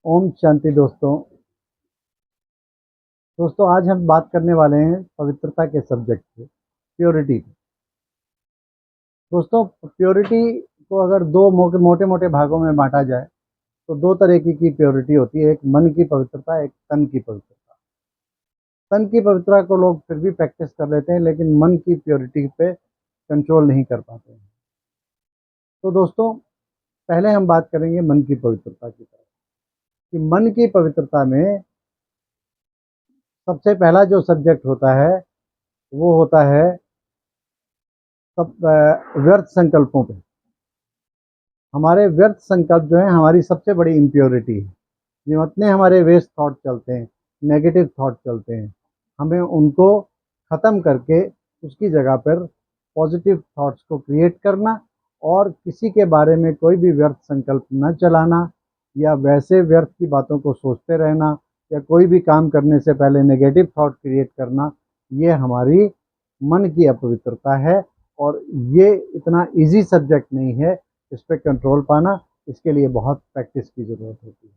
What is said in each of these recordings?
ओम शांति दोस्तों। आज हम बात करने वाले हैं पवित्रता के सब्जेक्ट पे, प्योरिटी पे। दोस्तों, प्योरिटी को अगर दो मोटे मोटे भागों में बांटा जाए तो दो तरह की प्योरिटी होती है। एक मन की पवित्रता, एक तन की पवित्रता। तन की पवित्रता को लोग फिर भी प्रैक्टिस कर लेते हैं, लेकिन मन की प्योरिटी पे कंट्रोल नहीं कर पाते हैं। तो दोस्तों, पहले हम बात करेंगे मन की पवित्रता की तरफ। कि मन की पवित्रता में सबसे पहला जो सब्जेक्ट होता है वो होता है सब व्यर्थ संकल्पों पे। हमारे व्यर्थ संकल्प जो है हमारी सबसे बड़ी इम्प्योरिटी है। जितने हमारे वेस्ट थॉट चलते हैं, नेगेटिव थॉट चलते हैं, हमें उनको ख़त्म करके उसकी जगह पर पॉजिटिव थॉट्स को क्रिएट करना और किसी के बारे में कोई भी व्यर्थ संकल्प न चलाना या वैसे व्यर्थ की बातों को सोचते रहना या कोई भी काम करने से पहले नेगेटिव थॉट क्रिएट करना, ये हमारी मन की अपवित्रता है। और ये इतना इजी सब्जेक्ट नहीं है, इस पर कंट्रोल पाना, इसके लिए बहुत प्रैक्टिस की ज़रूरत होती है।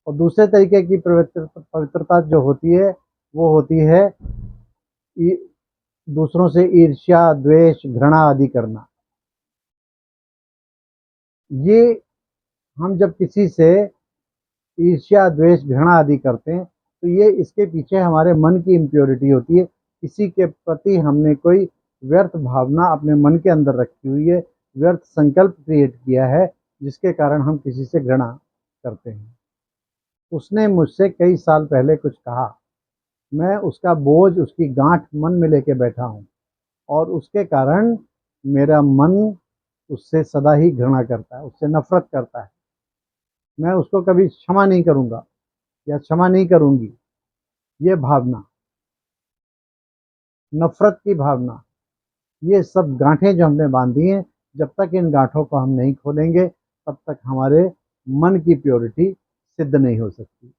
और दूसरे तरीके की पवित्रता जो होती है वो होती है दूसरों से ईर्ष्या, द्वेष, घृणा आदि करना। ये हम जब किसी से ईर्ष्या, द्वेष, घृणा आदि करते हैं तो ये इसके पीछे हमारे मन की इम्प्योरिटी होती है। किसी के प्रति हमने कोई व्यर्थ भावना अपने मन के अंदर रखी हुई है, व्यर्थ संकल्प क्रिएट किया है, जिसके कारण हम किसी से घृणा करते हैं। उसने मुझसे कई साल पहले कुछ कहा, मैं उसका बोझ, उसकी गांठ मन में लेके बैठा हूँ और उसके कारण मेरा मन उससे सदा ही घृणा करता है, उससे नफरत करता है। मैं उसको कभी क्षमा नहीं करूँगा या क्षमा नहीं करूँगी। ये भावना, नफरत की भावना, ये सब गांठें जो हमने बांधी हैं, जब तक इन गांठों को हम नहीं खोलेंगे तब तक हमारे मन की प्योरिटी सिद्ध नहीं हो सकती।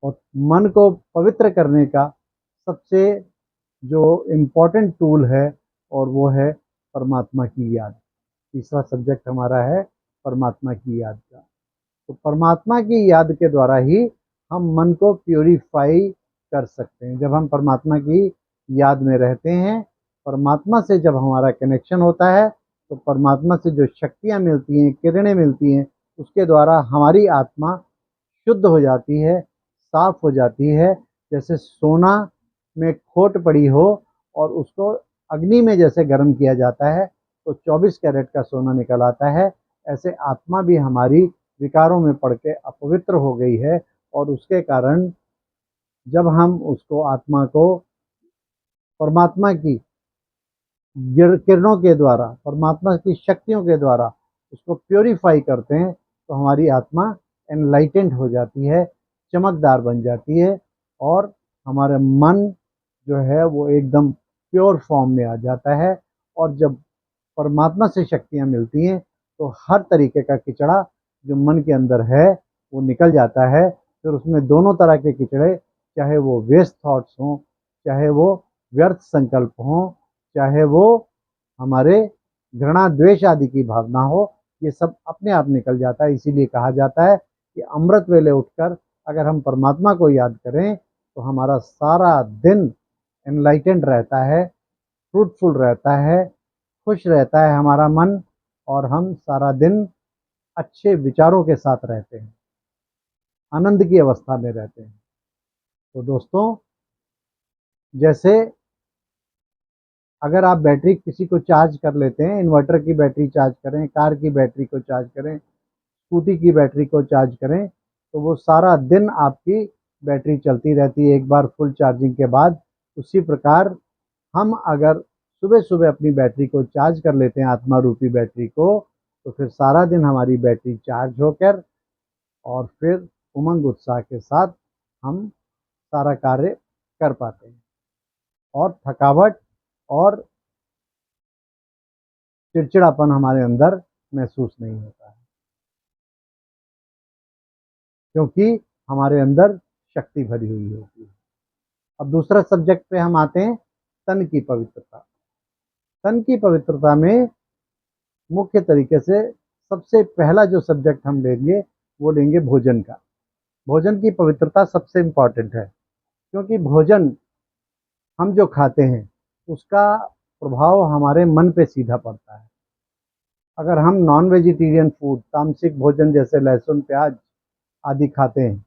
और मन को पवित्र करने का सबसे जो इम्पोर्टेंट टूल है और वो है परमात्मा की याद। तीसरा सब्जेक्ट हमारा है परमात्मा की याद का। तो परमात्मा की याद के द्वारा ही हम मन को प्योरीफाई कर सकते हैं। जब हम परमात्मा की याद में रहते हैं, परमात्मा से जब हमारा कनेक्शन होता है, तो परमात्मा से जो शक्तियाँ मिलती हैं, किरणें मिलती हैं, उसके द्वारा हमारी आत्मा शुद्ध हो जाती है, साफ हो जाती है। जैसे सोना में खोट पड़ी हो और उसको अग्नि में जैसे गर्म किया जाता है तो 24 कैरेट का सोना निकल आता है, ऐसे आत्मा भी हमारी विकारों में पड़ के अपवित्र हो गई है। और उसके कारण जब हम उसको, आत्मा को, परमात्मा की किरणों के द्वारा, परमात्मा की शक्तियों के द्वारा उसको प्योरीफाई करते हैं, तो हमारी आत्मा एनलाइटेंड हो जाती है, चमकदार बन जाती है और हमारा मन जो है वो एकदम प्योर फॉर्म में आ जाता है। और जब परमात्मा से शक्तियाँ मिलती हैं तो हर तरीके का किचड़ा जो मन के अंदर है वो निकल जाता है। फिर उसमें दोनों तरह के किचड़े, चाहे वो वेस्ट थॉट्स हों, चाहे वो व्यर्थ संकल्प हों, चाहे वो हमारे घृणा, द्वेष आदि की भावना हो, ये सब अपने आप निकल जाता है। इसीलिए कहा जाता है कि अमृत वेले उठकर अगर हम परमात्मा को याद करें तो हमारा सारा दिन एनलाइटेंड रहता है, फ्रूटफुल रहता है, खुश रहता है हमारा मन और हम सारा दिन अच्छे विचारों के साथ रहते हैं, आनंद की अवस्था में रहते हैं। तो दोस्तों, जैसे अगर आप बैटरी किसी को चार्ज कर लेते हैं, इन्वर्टर की बैटरी चार्ज करें, कार की बैटरी को चार्ज करें, स्कूटी की बैटरी को चार्ज करें, तो वो सारा दिन आपकी बैटरी चलती रहती है एक बार फुल चार्जिंग के बाद। उसी प्रकार हम अगर सुबह सुबह अपनी बैटरी को चार्ज कर लेते हैं, आत्मा रूपी बैटरी को, तो फिर सारा दिन हमारी बैटरी चार्ज होकर और फिर उमंग उत्साह के साथ हम सारा कार्य कर पाते हैं और थकावट और चिड़चिड़ापन हमारे अंदर महसूस नहीं होता है, क्योंकि हमारे अंदर शक्ति भरी हुई होती है। अब दूसरा सब्जेक्ट पे हम आते हैं, तन की पवित्रता। तन की पवित्रता में मुख्य तरीके से सबसे पहला जो सब्जेक्ट हम लेंगे वो लेंगे भोजन का। भोजन की पवित्रता सबसे इम्पॉर्टेंट है, क्योंकि भोजन हम जो खाते हैं उसका प्रभाव हमारे मन पे सीधा पड़ता है। अगर हम नॉन वेजिटेरियन फूड, तामसिक भोजन जैसे लहसुन, प्याज आदि खाते हैं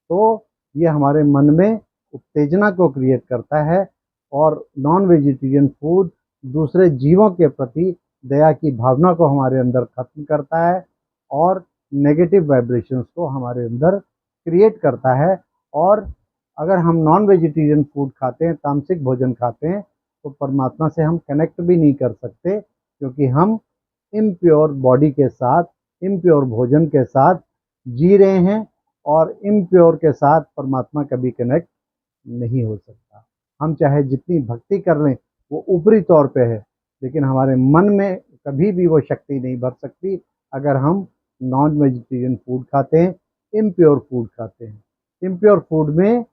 तो ये हमारे मन में उत्तेजना को क्रिएट करता है, और नॉन वेजिटेरियन फूड दूसरे जीवों के प्रति दया की भावना को हमारे अंदर खत्म करता है और नेगेटिव वाइब्रेशंस को हमारे अंदर क्रिएट करता है। और अगर हम नॉन वेजिटेरियन फूड खाते हैं, तामसिक भोजन खाते हैं, तो परमात्मा से हम कनेक्ट भी नहीं कर सकते, क्योंकि हम इम्प्योर बॉडी के साथ, इम्प्योर भोजन के साथ जी रहे हैं, और इम्प्योर के साथ परमात्मा कभी कनेक्ट नहीं हो सकता। हम चाहे जितनी भक्ति कर लें वो ऊपरी तौर पे है, लेकिन हमारे मन में कभी भी वो शक्ति नहीं भर सकती अगर हम नॉन वेजिटेरियन फूड खाते हैं, इम्प्योर फूड खाते हैं। इम्प्योर फूड में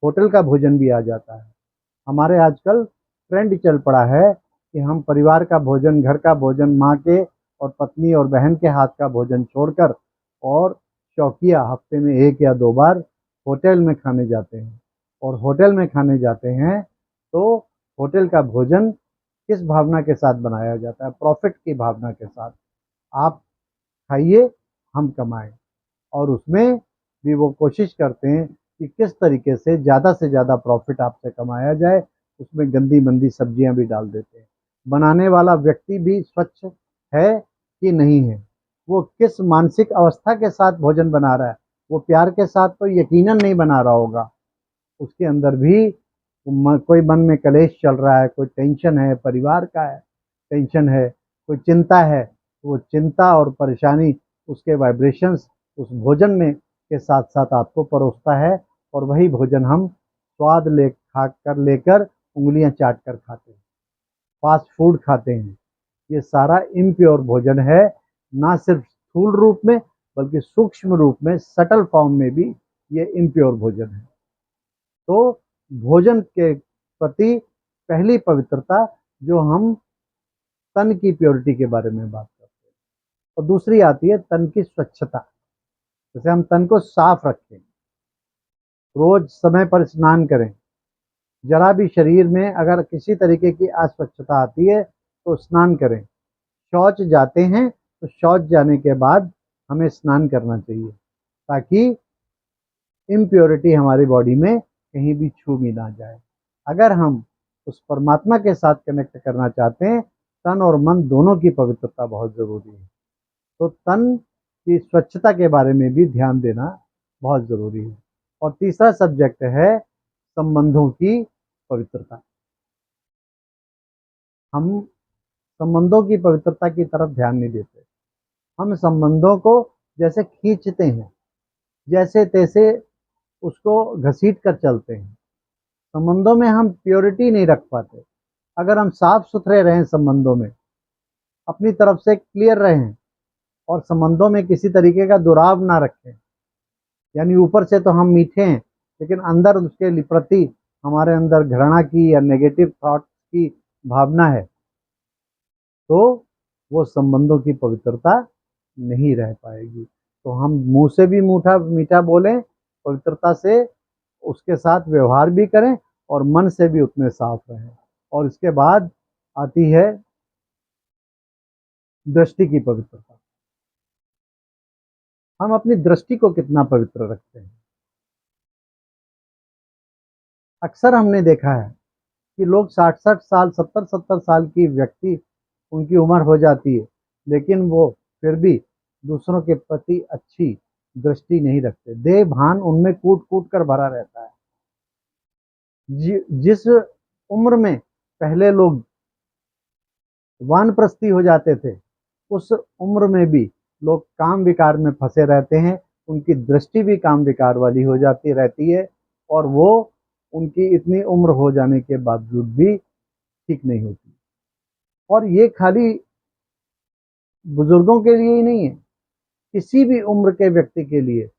होटल का भोजन भी आ जाता है। हमारे आजकल ट्रेंड चल पड़ा है कि हम परिवार का भोजन, घर का भोजन, माँ के और पत्नी और बहन के हाथ का भोजन छोड़कर और शौकिया हफ्ते में 1 या 2 बार होटल में खाने जाते हैं। और होटल में खाने जाते हैं तो होटल का भोजन किस भावना के साथ बनाया जाता है? प्रॉफिट की भावना के साथ। आप खाइए, हम कमाएं, और उसमें भी वो कोशिश करते हैं कि किस तरीके से ज़्यादा प्रॉफिट आपसे कमाया जाए। उसमें गंदी मंदी सब्जियां भी डाल देते हैं। बनाने वाला व्यक्ति भी स्वच्छ है कि नहीं है, वो किस मानसिक अवस्था के साथ भोजन बना रहा है। वो प्यार के साथ तो यकीनन नहीं बना रहा होगा, उसके अंदर भी कोई मन में कलेश चल रहा है, कोई टेंशन है, परिवार का है टेंशन है, कोई चिंता है। वो चिंता और परेशानी, उसके वाइब्रेशंस उस भोजन में के साथ साथ आपको परोसता है, और वही भोजन हम स्वाद ले खा कर लेकर उंगलियां चाट कर खाते हैं, फास्ट फूड खाते हैं। ये सारा इम्प्योर भोजन है, ना सिर्फ स्थूल रूप में बल्कि सूक्ष्म रूप में, सटल फॉर्म में भी ये इम्प्योर भोजन है। तो भोजन के प्रति पहली पवित्रता जो हम तन की प्योरिटी के बारे में बात करते हैं, और दूसरी आती है तन की स्वच्छता। जैसे हम तन को साफ रखें, रोज समय पर स्नान करें। जरा भी शरीर में अगर किसी तरीके की अस्वच्छता आती है तो स्नान करें। शौच जाते हैं तो शौच जाने के बाद हमें स्नान करना चाहिए, ताकि इम्प्योरिटी हमारी बॉडी में कहीं भी छू भी ना जाए। अगर हम उस परमात्मा के साथ कनेक्ट करना चाहते हैं, तन और मन दोनों की पवित्रता बहुत ज़रूरी है। तो तन की स्वच्छता के बारे में भी ध्यान देना बहुत ज़रूरी है। और तीसरा सब्जेक्ट है संबंधों की पवित्रता। हम संबंधों की पवित्रता की तरफ ध्यान नहीं देते। हम संबंधों को जैसे खींचते हैं, जैसे तैसे उसको घसीट कर चलते हैं। संबंधों में हम प्योरिटी नहीं रख पाते। अगर हम साफ सुथरे रहें, संबंधों में अपनी तरफ से क्लियर रहें, और संबंधों में किसी तरीके का दुराव ना रखें, यानी ऊपर से तो हम मीठे हैं लेकिन अंदर उसके प्रति हमारे अंदर घृणा की या नेगेटिव थॉट की भावना है, तो वो संबंधों की पवित्रता नहीं रह पाएगी। तो हम मुंह से भी मीठा मीठा बोलें, पवित्रता से उसके साथ व्यवहार भी करें, और मन से भी उतने साफ रहें। और इसके बाद आती है दृष्टि की पवित्रता। हम अपनी दृष्टि को कितना पवित्र रखते हैं। अक्सर हमने देखा है कि लोग 60-60 साल, 70-70 साल की व्यक्ति, उनकी उम्र हो जाती है, लेकिन वो फिर भी दूसरों के प्रति अच्छी दृष्टि नहीं रखते। देह भान उनमें कूट कूट कर भरा रहता है। जिस उम्र में पहले लोग वानप्रस्थी हो जाते थे, उस उम्र में भी लोग काम विकार में फंसे रहते हैं। उनकी दृष्टि भी काम विकार वाली हो जाती रहती है, और वो उनकी इतनी उम्र हो जाने के बावजूद भी ठीक नहीं होती। और ये खाली बुजुर्गों के लिए ही नहीं है, किसी भी उम्र के व्यक्ति के लिए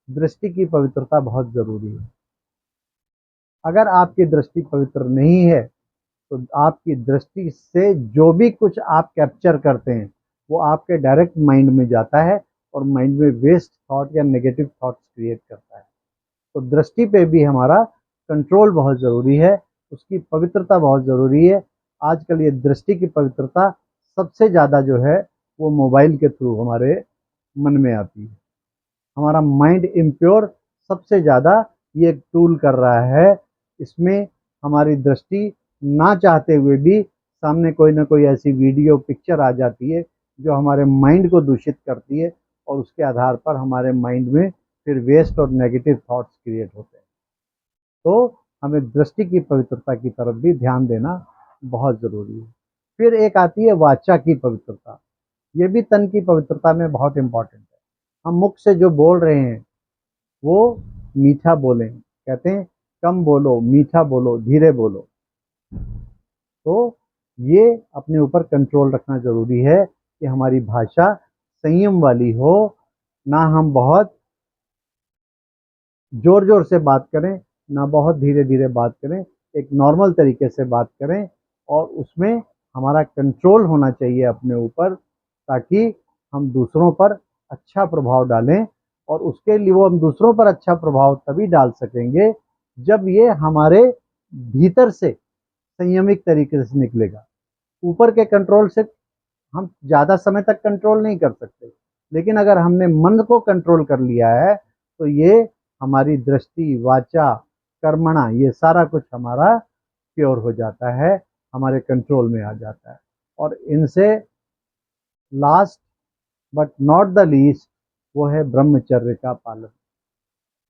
दृष्टि की पवित्रता बहुत जरूरी है। अगर आपकी दृष्टि पवित्र नहीं है तो आपकी दृष्टि से जो भी कुछ आप कैप्चर करते हैं वो आपके डायरेक्ट माइंड में जाता है, और माइंड में वेस्ट थॉट या नेगेटिव थॉट्स क्रिएट करता है। तो दृष्टि पे भी हमारा कंट्रोल बहुत ज़रूरी है, उसकी पवित्रता बहुत ज़रूरी है। आजकल ये दृष्टि की पवित्रता सबसे ज़्यादा जो है वो मोबाइल के थ्रू हमारे मन में आती है। हमारा माइंड इम्प्योर सबसे ज़्यादा ये टूल कर रहा है। इसमें हमारी दृष्टि ना चाहते हुए भी सामने कोई ना कोई ऐसी वीडियो पिक्चर आ जाती है जो हमारे माइंड को दूषित करती है, और उसके आधार पर हमारे माइंड में फिर वेस्ट और नेगेटिव थॉट्स क्रिएट होते हैं। तो हमें दृष्टि की पवित्रता की तरफ भी ध्यान देना बहुत ज़रूरी है। फिर एक आती है वाचा की पवित्रता। ये भी तन की पवित्रता में बहुत इम्पॉर्टेंट है। हम मुख से जो बोल रहे हैं वो मीठा बोलें। कहते हैं कम बोलो, मीठा बोलो, धीरे बोलो। तो ये अपने ऊपर कंट्रोल रखना ज़रूरी है कि हमारी भाषा संयम वाली हो, ना हम बहुत ज़ोर ज़ोर से बात करें, ना बहुत धीरे धीरे बात करें। एक नॉर्मल तरीके से बात करें, और उसमें हमारा कंट्रोल होना चाहिए अपने ऊपर, ताकि हम दूसरों पर अच्छा प्रभाव डालें। और उसके लिए वो हम दूसरों पर अच्छा प्रभाव तभी डाल सकेंगे जब ये हमारे भीतर से संयमित तरीके से निकलेगा। ऊपर के कंट्रोल से हम ज़्यादा समय तक कंट्रोल नहीं कर सकते, लेकिन अगर हमने मन को कंट्रोल कर लिया है तो ये हमारी दृष्टि, वाचा, कर्मणा, ये सारा कुछ हमारा प्योर हो जाता है, हमारे कंट्रोल में आ जाता है। और इनसे last but not the least वो है ब्रह्मचर्य का पालन।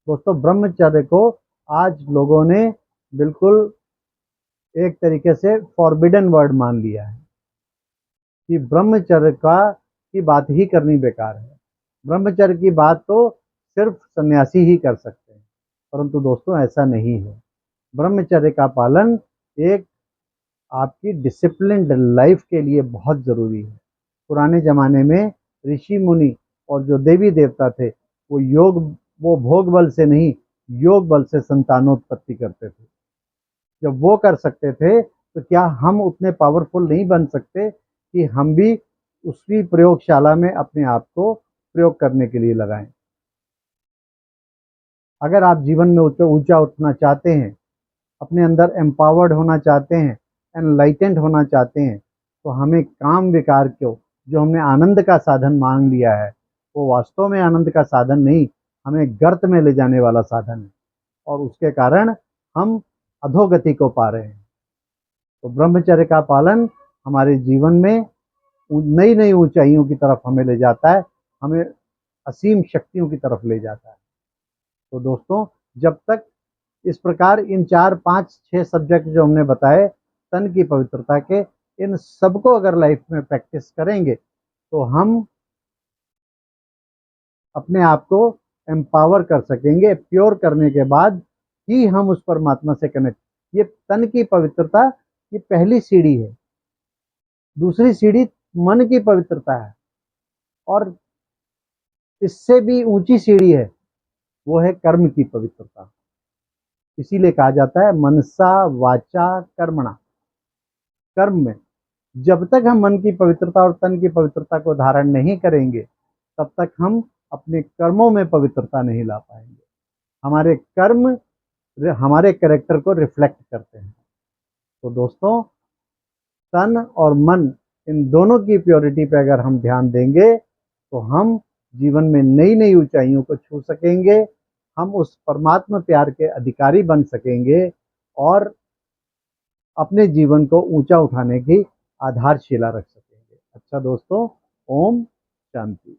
दोस्तों, ब्रह्मचर्य को आज लोगों ने बिल्कुल एक तरीके से फॉरबिडन वर्ड मान लिया है कि ब्रह्मचर्य का की बात ही करनी बेकार है। ब्रह्मचर्य की बात तो सिर्फ सन्यासी ही कर सकते हैं, परंतु दोस्तों ऐसा नहीं है। ब्रह्मचर्य का पालन एक आपकी डिसिप्लिन्ड लाइफ के लिए बहुत ज़रूरी है। पुराने ज़माने में ऋषि मुनि और जो देवी देवता थे वो भोग बल से नहीं, योग बल से संतानोत्पत्ति करते थे। जब वो कर सकते थे तो क्या हम उतने पावरफुल नहीं बन सकते कि हम भी उसी प्रयोगशाला में अपने आप को प्रयोग करने के लिए लगाएं? अगर आप जीवन में ऊंचा उठना चाहते हैं, अपने अंदर एम्पावर्ड होना चाहते हैं, एनलाइटेंड होना चाहते हैं, तो हमें काम विकार को, जो हमने आनंद का साधन मान लिया है, वो वास्तव में आनंद का साधन नहीं, हमें गर्त में ले जाने वाला साधन है, और उसके कारण हम अधोगति को पा रहे हैं। तो ब्रह्मचर्य का पालन हमारे जीवन में नई नई ऊंचाइयों की तरफ हमें ले जाता है, हमें असीम शक्तियों की तरफ ले जाता है। तो दोस्तों, जब तक इस प्रकार इन 4, 5, 6 सब्जेक्ट जो हमने बताए तन की पवित्रता के, इन सबको अगर लाइफ में प्रैक्टिस करेंगे तो हम अपने आप को एम्पावर कर सकेंगे। प्योर करने के बाद ही हम उस परमात्मा से कनेक्ट। ये तन की पवित्रता की पहली सीढ़ी है। दूसरी सीढ़ी मन की पवित्रता है, और इससे भी ऊंची सीढ़ी है, वो है कर्म की पवित्रता। इसीलिए कहा जाता है मनसा वाचा कर्मणा। कर्म में जब तक हम मन की पवित्रता और तन की पवित्रता को धारण नहीं करेंगे, तब तक हम अपने कर्मों में पवित्रता नहीं ला पाएंगे। हमारे कर्म हमारे कैरेक्टर को रिफ्लेक्ट करते हैं। तो दोस्तों, तन और मन, इन दोनों की प्योरिटी पे अगर हम ध्यान देंगे तो हम जीवन में नई नई ऊंचाइयों को छू सकेंगे। हम उस परमात्मा प्यार के अधिकारी बन सकेंगे, और अपने जीवन को ऊंचा उठाने की आधारशिला रख सकेंगे। अच्छा दोस्तों, ओम शांति।